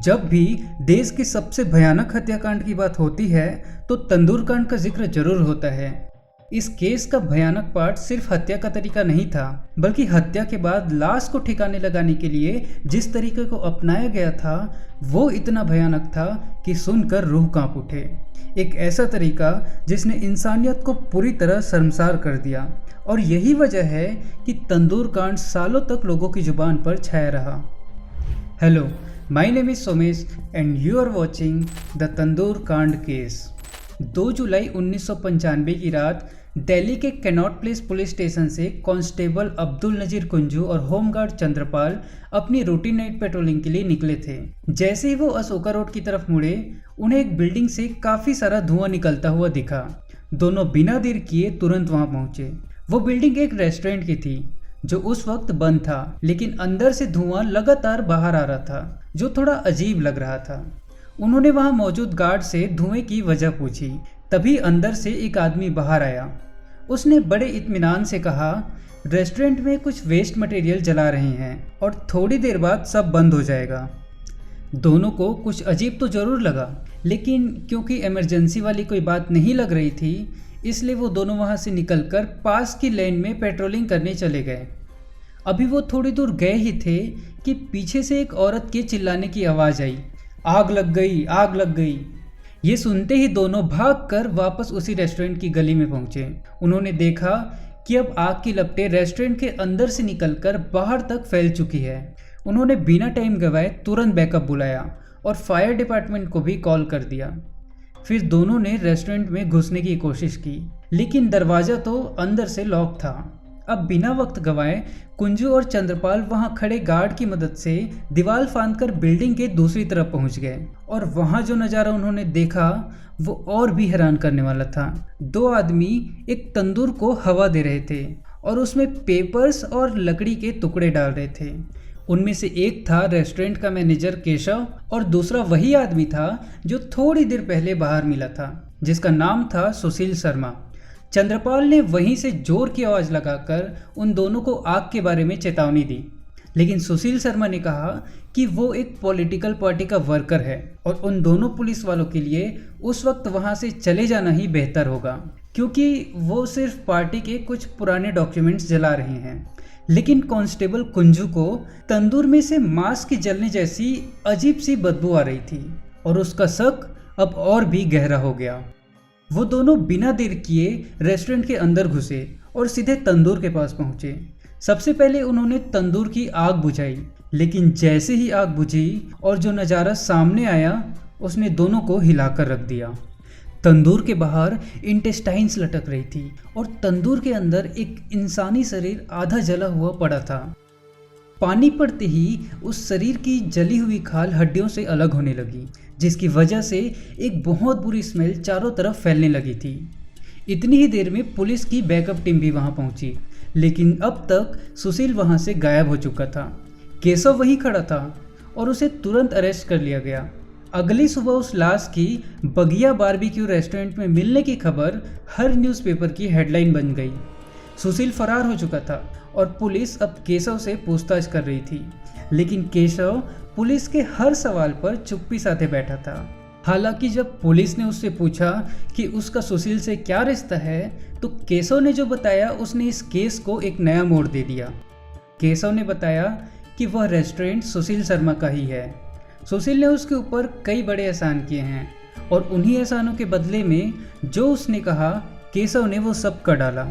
जब भी देश की सबसे भयानक हत्याकांड की बात होती है तो तंदूर कांड का जिक्र जरूर होता है। इस केस का भयानक पार्ट सिर्फ हत्या का तरीका नहीं था, बल्कि हत्या के बाद लाश को ठिकाने लगाने के लिए जिस तरीके को अपनाया गया था वो इतना भयानक था कि सुनकर रूह कांप उठे। एक ऐसा तरीका जिसने इंसानियत को पूरी तरह शर्मसार कर दिया, और यही वजह है कि तंदूर कांड सालों तक लोगों की जुबान पर छाया रहा। Hello, my name is Somesh and you are watching the Tandoor कांड केस। 2 जुलाई 1995 की रात दिल्ली के कैनॉट प्लेस पुलिस स्टेशन से कांस्टेबल अब्दुल नजीर कुंजू और होमगार्ड चंद्रपाल अपनी रूटीन नाइट पेट्रोलिंग के लिए निकले थे। जैसे ही वो अशोका रोड की तरफ मुड़े, उन्हें एक बिल्डिंग से काफ़ी सारा धुआं निकलता हुआ दिखा। दोनों बिना देर किए तुरंत वहां पहुंचे। वो बिल्डिंग एक रेस्टोरेंट की थी जो उस वक्त बंद था, लेकिन अंदर से धुआं लगातार बाहर आ रहा था जो थोड़ा अजीब लग रहा था। उन्होंने वहां मौजूद गार्ड से धुएं की वजह पूछी। तभी अंदर से एक आदमी बाहर आया। उसने बड़े इत्मीनान से कहा, रेस्टोरेंट में कुछ वेस्ट मटेरियल जला रहे हैं और थोड़ी देर बाद सब बंद हो जाएगा। दोनों को कुछ अजीब तो जरूर लगा, लेकिन क्योंकि इमरजेंसी वाली कोई बात नहीं लग रही थी, इसलिए वो दोनों वहां से निकलकर पास की लेन में पेट्रोलिंग करने चले गए। अभी वो थोड़ी दूर गए ही थे कि पीछे से एक औरत के चिल्लाने की आवाज़ आई, आग लग गई, आग लग गई। ये सुनते ही दोनों भागकर वापस उसी रेस्टोरेंट की गली में पहुंचे। उन्होंने देखा कि अब आग की लपटें रेस्टोरेंट के अंदर से निकलकर बाहर तक फैल चुकी है। उन्होंने बिना टाइम गवाए तुरंत बैकअप बुलाया और फायर डिपार्टमेंट को भी कॉल कर दिया। फिर दोनों ने रेस्टोरेंट में घुसने की कोशिश की, लेकिन दरवाज़ा तो अंदर से लॉक था। अब बिना वक्त गवाए कुंजू और चंद्रपाल वहां खड़े गार्ड की मदद से दीवार फांदकर बिल्डिंग के दूसरी तरफ पहुंच गए, और वहां जो नज़ारा उन्होंने देखा वो और भी हैरान करने वाला था। 2 आदमी एक तंदूर को हवा दे रहे थे और उसमें पेपर्स और लकड़ी के टुकड़े डाल रहे थे। उनमें से एक था रेस्टोरेंट का मैनेजर केशव, और दूसरा वही आदमी था जो थोड़ी देर पहले बाहर मिला था, जिसका नाम था सुशील शर्मा। चंद्रपाल ने वहीं से जोर की आवाज़ लगाकर उन दोनों को आग के बारे में चेतावनी दी, लेकिन सुशील शर्मा ने कहा कि वो एक पॉलिटिकल पार्टी का वर्कर है और उन दोनों पुलिस वालों के लिए उस वक्त वहां से चले जाना ही बेहतर होगा, क्योंकि वो सिर्फ पार्टी के कुछ पुराने डॉक्यूमेंट्स जला रहे हैं। लेकिन कांस्टेबल कुंजू को तंदूर में से मांस के जलने जैसी अजीब सी बदबू आ रही थी, और उसका शक अब और भी गहरा हो गया। वो दोनों बिना देर किए रेस्टोरेंट के अंदर घुसे और सीधे तंदूर के पास पहुंचे। सबसे पहले उन्होंने तंदूर की आग बुझाई, लेकिन जैसे ही आग बुझी और जो नज़ारा सामने आया उसने दोनों को हिलाकर रख दिया। तंदूर के बाहर इंटेस्टाइन्स लटक रही थी और तंदूर के अंदर एक इंसानी शरीर आधा जला हुआ पड़ा था। पानी पड़ते ही उस शरीर की जली हुई खाल हड्डियों से अलग होने लगी, जिसकी वजह से एक बहुत बुरी स्मेल चारों तरफ फैलने लगी थी। इतनी ही देर में पुलिस की बैकअप टीम भी वहां पहुंची, लेकिन अब तक सुशील वहां से गायब हो चुका था। केशव वहीं खड़ा था और उसे तुरंत अरेस्ट कर लिया गया। अगली सुबह उस लाश की बगिया बारबेक्यू रेस्टोरेंट में मिलने की खबर हर न्यूज़पेपर की हेडलाइन बन गई। सुशील फरार हो चुका था और पुलिस अब केशव से पूछताछ कर रही थी, लेकिन केशव पुलिस के हर सवाल पर चुप्पी साधे बैठा था। हालांकि जब पुलिस ने उससे पूछा कि उसका सुशील से क्या रिश्ता है, तो केशव ने जो बताया उसने इस केस को एक नया मोड़ दे दिया। केशव ने बताया कि वह रेस्टोरेंट सुशील शर्मा का ही है। सुशील ने उसके ऊपर कई बड़े एहसान किए हैं, और उन्हीं एहसानों के बदले में जो उसने कहा केशव ने वो सब कर डाला।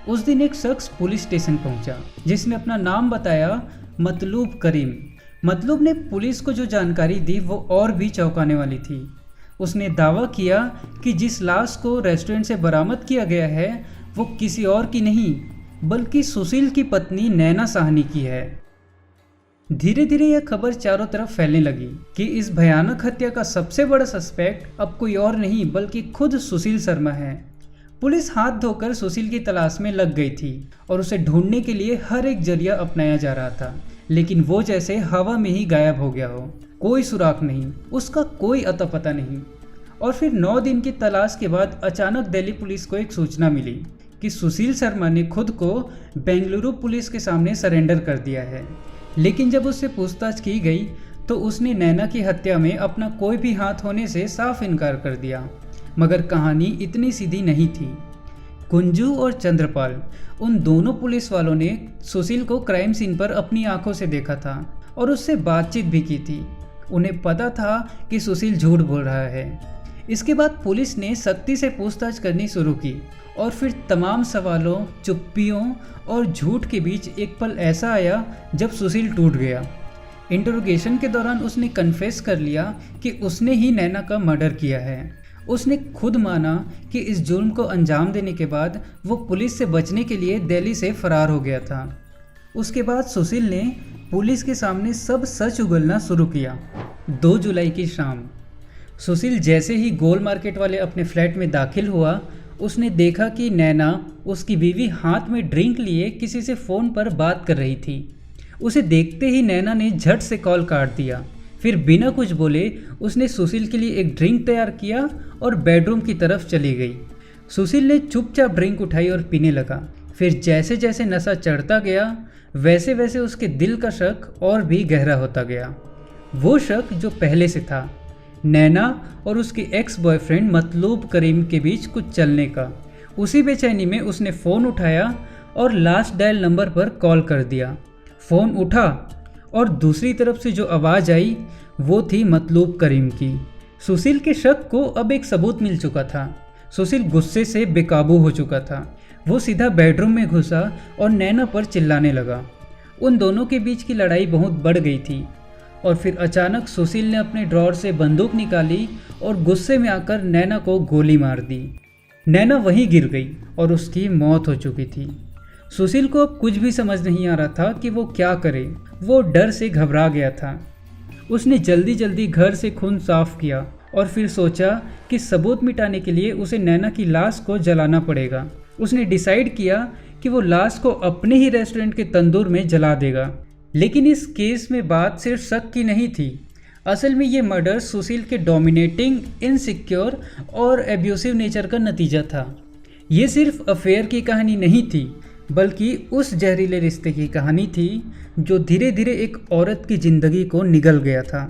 उस दिन एक शख्स पुलिस स्टेशन पहुंचा जिसने अपना नाम बताया, मतलूब करीम। मतलूब ने पुलिस को जो जानकारी दी वो और भी चौंकाने वाली थी। उसने दावा किया कि जिस लाश को रेस्टोरेंट से बरामद किया गया है वो किसी और की नहीं, बल्कि सुशील की पत्नी नैना साहनी की है। धीरे धीरे यह खबर चारों तरफ फैलने लगी कि इस भयानक हत्या का सबसे बड़ा सस्पेक्ट अब कोई और नहीं बल्कि खुद सुशील शर्मा है। पुलिस हाथ धोकर सुशील की तलाश में लग गई थी और उसे ढूंढने के लिए हर एक जरिया अपनाया जा रहा था, लेकिन वो जैसे हवा में ही गायब हो गया हो। कोई सुराग नहीं, उसका कोई अता पता नहीं। और फिर 9 दिन की तलाश के बाद अचानक दिल्ली पुलिस को एक सूचना मिली कि सुशील शर्मा ने खुद को बेंगलुरु पुलिस के सामने सरेंडर कर दिया है। लेकिन जब उससे पूछताछ की गई तो उसने नैना की हत्या में अपना कोई भी हाथ होने से साफ इनकार कर दिया। मगर कहानी इतनी सीधी नहीं थी। कुंजू और चंद्रपाल, उन दोनों पुलिस वालों ने सुशील को क्राइम सीन पर अपनी आंखों से देखा था और उससे बातचीत भी की थी। उन्हें पता था कि सुशील झूठ बोल रहा है। इसके बाद पुलिस ने सख्ती से पूछताछ करनी शुरू की और फिर तमाम सवालों, चुप्पियों और झूठ के बीच एक पल ऐसा आया जब सुशील टूट गया। इंटरोगेशन के दौरान उसने कन्फेस कर लिया कि उसने ही नैना का मर्डर किया है। उसने खुद माना कि इस जुर्म को अंजाम देने के बाद वो पुलिस से बचने के लिए दिल्ली से फरार हो गया था। उसके बाद सुशील ने पुलिस के सामने सब सच उगलना शुरू किया। 2 जुलाई की शाम सुशील जैसे ही गोल मार्केट वाले अपने फ्लैट में दाखिल हुआ, उसने देखा कि नैना, उसकी बीवी, हाथ में ड्रिंक लिए किसी से फ़ोन पर बात कर रही थी। उसे देखते ही नैना ने झट से कॉल काट दिया। फिर बिना कुछ बोले उसने सुशील के लिए एक ड्रिंक तैयार किया और बेडरूम की तरफ चली गई। सुशील ने चुपचाप ड्रिंक उठाई और पीने लगा। फिर जैसे जैसे नशा चढ़ता गया वैसे वैसे उसके दिल का शक और भी गहरा होता गया। वो शक जो पहले से था, नैना और उसके एक्स बॉयफ्रेंड मतलूब करीम के बीच कुछ चलने का। उसी बेचैनी में उसने फ़ोन उठाया और लास्ट डायल नंबर पर कॉल कर दिया। फ़ोन उठा और दूसरी तरफ से जो आवाज़ आई वो थी मतलूब करीम की। सुशील के शक को अब एक सबूत मिल चुका था। सुशील गुस्से से बेकाबू हो चुका था। वो सीधा बेडरूम में घुसा और नैना पर चिल्लाने लगा। उन दोनों के बीच की लड़ाई बहुत बढ़ गई थी और फिर अचानक सुशील ने अपने ड्रॉर से बंदूक निकाली और गुस्से में आकर नैना को गोली मार दी। नैना वहीं गिर गई और उसकी मौत हो चुकी थी। सुशील को अब कुछ भी समझ नहीं आ रहा था कि वो क्या करे। वो डर से घबरा गया था। उसने जल्दी जल्दी घर से खून साफ किया और फिर सोचा कि सबूत मिटाने के लिए उसे नैना की लाश को जलाना पड़ेगा। उसने डिसाइड किया कि वो लाश को अपने ही रेस्टोरेंट के तंदूर में जला देगा। लेकिन इस केस में बात सिर्फ शक की नहीं थी। असल में ये मर्डर सुशील के डोमिनेटिंग, इनसिक्योर और एब्यूसिव नेचर का नतीजा था। ये सिर्फ अफेयर की कहानी नहीं थी, बल्कि उस जहरीले रिश्ते की कहानी थी जो धीरे धीरे एक औरत की ज़िंदगी को निगल गया था।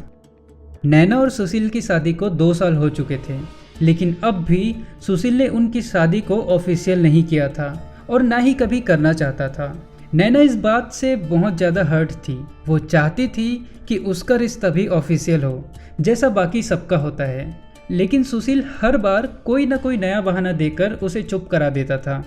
नैना और सुशील की शादी को 2 साल हो चुके थे, लेकिन अब भी सुशील ने उनकी शादी को ऑफिशियल नहीं किया था और ना ही कभी करना चाहता था। नैना इस बात से बहुत ज़्यादा हर्ट थी। वो चाहती थी कि उसका रिश्ता भी ऑफिशियल हो, जैसा बाकी सबका होता है। लेकिन सुशील हर बार कोई ना कोई नया बहाना देकर उसे चुप करा देता था।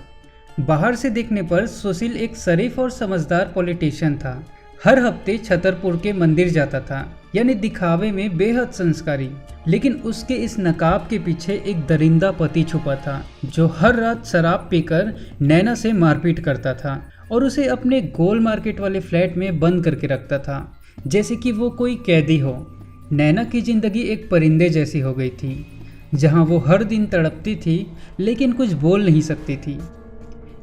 बाहर से देखने पर सुशील एक शरीफ और समझदार पॉलिटिशियन था। हर हफ्ते छतरपुर के मंदिर जाता था, यानी दिखावे में बेहद संस्कारी। लेकिन उसके इस नकाब के पीछे एक दरिंदा पति छुपा था, जो हर रात शराब पीकर नैना से मारपीट करता था और उसे अपने गोल मार्केट वाले फ्लैट में बंद करके रखता था, जैसे कि वो कोई कैदी हो। नैना की जिंदगी एक परिंदे जैसी हो गई थी, जहां वो हर दिन तड़पती थी लेकिन कुछ बोल नहीं सकती थी।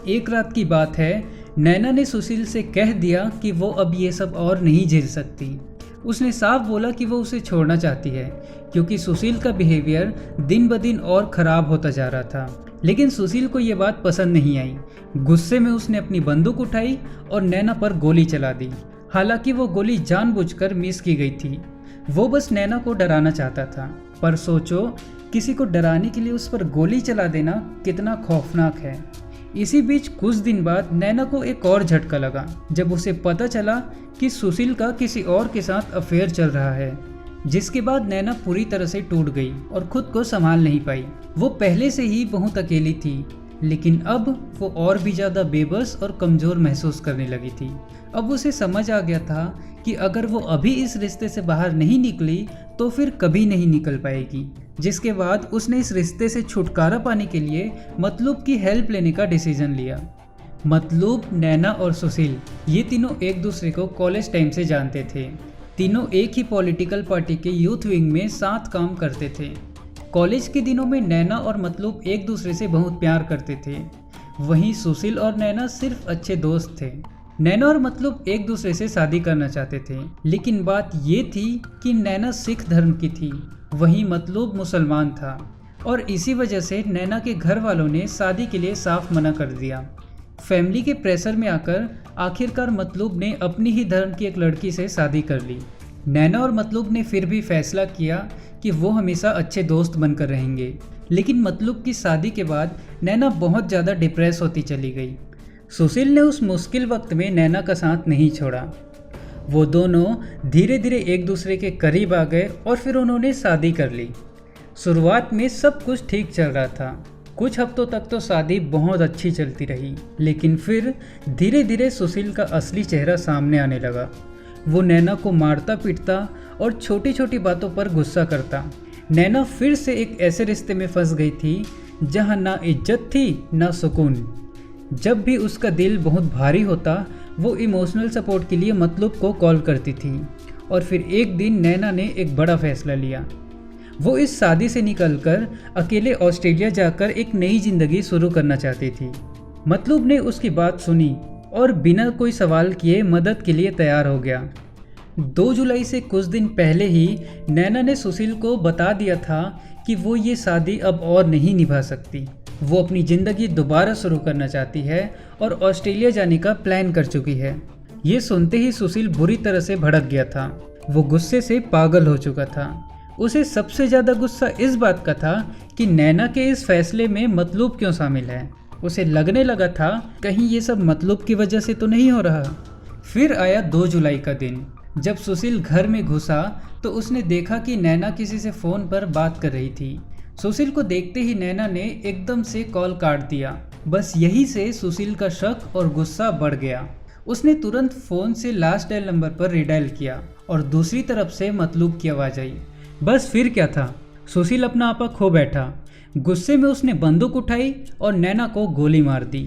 एक रात की बात है, नैना ने सुशील से कह दिया कि वो अब ये सब और नहीं झेल सकती। उसने साफ बोला कि वो उसे छोड़ना चाहती है, क्योंकि सुशील का बिहेवियर दिन ब दिन और ख़राब होता जा रहा था। लेकिन सुशील को ये बात पसंद नहीं आई। गुस्से में उसने अपनी बंदूक उठाई और नैना पर गोली चला दी। हालांकि वो गोली जानबूझकर मिस की गई थी। वो बस नैना को डराना चाहता था। पर सोचो, किसी को डराने के लिए उस पर गोली चला देना कितना खौफनाक है। इसी बीच कुछ दिन बाद नैना को एक और झटका लगा, जब उसे पता चला कि सुशील का किसी और के साथ अफेयर चल रहा है। जिसके बाद नैना पूरी तरह से टूट गई और खुद को संभाल नहीं पाई। वो पहले से ही बहुत अकेली थी, लेकिन अब वो और भी ज़्यादा बेबस और कमज़ोर महसूस करने लगी थी। अब उसे समझ आ गया था कि अगर वो अभी इस रिश्ते से बाहर नहीं निकली तो फिर कभी नहीं निकल पाएगी। जिसके बाद उसने इस रिश्ते से छुटकारा पाने के लिए मतलूब की हेल्प लेने का डिसीजन लिया। मतलूब, नैना और सुशील, ये तीनों एक दूसरे को कॉलेज टाइम से जानते थे। तीनों एक ही पॉलिटिकल पार्टी के यूथ विंग में साथ काम करते थे। कॉलेज के दिनों में नैना और मतलूब एक दूसरे से बहुत प्यार करते थे। वहीं सुशील और नैना सिर्फ अच्छे दोस्त थे। नैना और मतलूब एक दूसरे से शादी करना चाहते थे, लेकिन बात ये थी कि नैना सिख धर्म की थी, वहीं मतलूब मुसलमान था, और इसी वजह से नैना के घर वालों ने शादी के लिए साफ मना कर दिया। फैमिली के प्रेशर में आकर आखिरकार मतलूब ने अपनी ही धर्म की एक लड़की से शादी कर ली। नैना और मतलूब ने फिर भी फैसला किया कि वो हमेशा अच्छे दोस्त बनकर रहेंगे। लेकिन मतलूब की शादी के बाद नैना बहुत ज़्यादा डिप्रेस होती चली गई। सुशील ने उस मुश्किल वक्त में नैना का साथ नहीं छोड़ा। वो दोनों धीरे धीरे एक दूसरे के करीब आ गए और फिर उन्होंने शादी कर ली। शुरुआत में सब कुछ ठीक चल रहा था। कुछ हफ्तों तक तो शादी बहुत अच्छी चलती रही, लेकिन फिर धीरे धीरे सुशील का असली चेहरा सामने आने लगा। वो नैना को मारता पीटता और छोटी छोटी बातों पर गुस्सा करता। नैना फिर से एक ऐसे रिश्ते में फंस गई थी जहां ना इज्जत थी ना सुकून। जब भी उसका दिल बहुत भारी होता, वो इमोशनल सपोर्ट के लिए मतलूब को कॉल करती थी। और फिर एक दिन नैना ने एक बड़ा फैसला लिया। वो इस शादी से निकलकर अकेले ऑस्ट्रेलिया जाकर एक नई जिंदगी शुरू करना चाहती थी। मतलूब ने उसकी बात सुनी और बिना कोई सवाल किए मदद के लिए तैयार हो गया। 2 जुलाई से कुछ दिन पहले ही नैना ने सुशील को बता दिया था कि वो ये शादी अब और नहीं निभा सकती। वो अपनी ज़िंदगी दोबारा शुरू करना चाहती है और ऑस्ट्रेलिया जाने का प्लान कर चुकी है। ये सुनते ही सुशील बुरी तरह से भड़क गया था। वो गुस्से से पागल हो चुका था। उसे सबसे ज़्यादा गुस्सा इस बात का था कि नैना के इस फैसले में मतलूब क्यों शामिल है। उसे लगने लगा था कहीं ये सब मतलूब की वजह से तो नहीं हो रहा। फिर आया 2 जुलाई का दिन। जब सुशील घर में घुसा तो उसने देखा कि नैना किसी से फ़ोन पर बात कर रही थी। सुशील को देखते ही नैना ने एकदम से कॉल काट दिया। बस यही से सुशील का शक और गुस्सा बढ़ गया। उसने तुरंत फ़ोन से लास्ट डायल नंबर पर रिडायल किया और दूसरी तरफ से मतलूब की आवाज़ आई। बस फिर क्या था, सुशील अपना आपा खो बैठा। गुस्से में उसने बंदूक उठाई और नैना को गोली मार दी।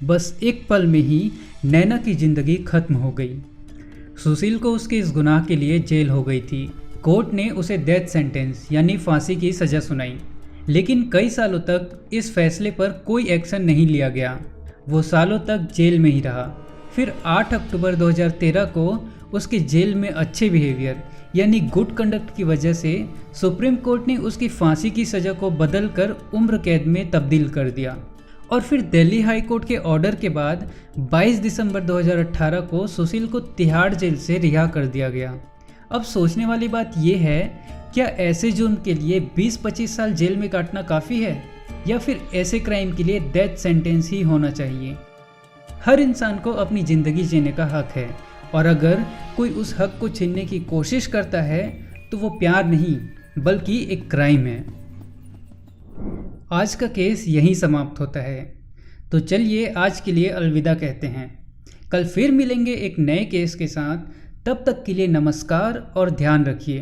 बस एक पल में ही नैना की ज़िंदगी खत्म हो गई। सुशील को उसके इस गुनाह के लिए जेल हो गई थी। कोर्ट ने उसे डेथ सेंटेंस यानी फांसी की सज़ा सुनाई, लेकिन कई सालों तक इस फैसले पर कोई एक्शन नहीं लिया गया। वो सालों तक जेल में ही रहा। फिर 8 अक्टूबर 2013 को उसके जेल में अच्छे बिहेवियर यानी गुड कंडक्ट की वजह से सुप्रीम कोर्ट ने उसकी फांसी की सज़ा को बदलकर उम्र कैद में तब्दील कर दिया। और फिर दिल्ली हाई कोर्ट के ऑर्डर के बाद 22 दिसंबर 2018 को सुशील को तिहाड़ जेल से रिहा कर दिया गया। अब सोचने वाली बात यह है, क्या ऐसे जुर्म के लिए 20-25 साल जेल में काटना काफ़ी है या फिर ऐसे क्राइम के लिए डेथ सेंटेंस ही होना चाहिए? हर इंसान को अपनी ज़िंदगी जीने का हक है, और अगर कोई उस हक को छीनने की कोशिश करता है तो वो प्यार नहीं बल्कि एक क्राइम है। आज का केस यहीं समाप्त होता है। तो चलिए आज के लिए अलविदा कहते हैं। कल फिर मिलेंगे एक नए केस के साथ। तब तक के लिए नमस्कार और ध्यान रखिए।